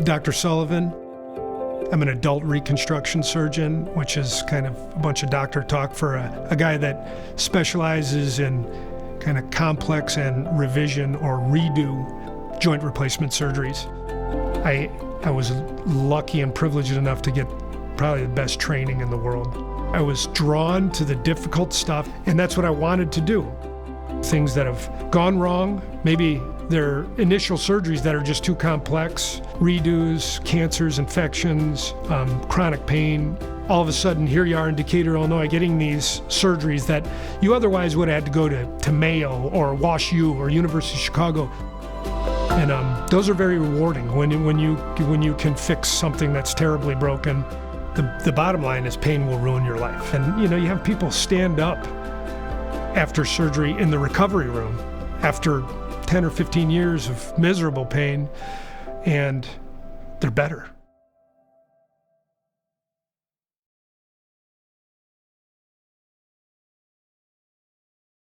Dr. Sullivan. I'm an adult reconstruction surgeon, which is kind of a bunch of doctor talk for a guy that specializes in kind of complex and revision or redo joint replacement surgeries. I was lucky and privileged enough to get probably the best training in the world. I was drawn to the difficult stuff, and that's what I wanted to do. Things that have gone wrong, maybe they're initial surgeries that are just too complex, redos, cancers, infections, chronic pain. All of a sudden, here you are in Decatur, Illinois, getting these surgeries that you otherwise would have had to go to Mayo or Wash U or University of Chicago. And those are very rewarding when you can fix something that's terribly broken. The bottom line is pain will ruin your life. And you have people stand up after surgery in the recovery room after 10 or 15 years of miserable pain, and they're better.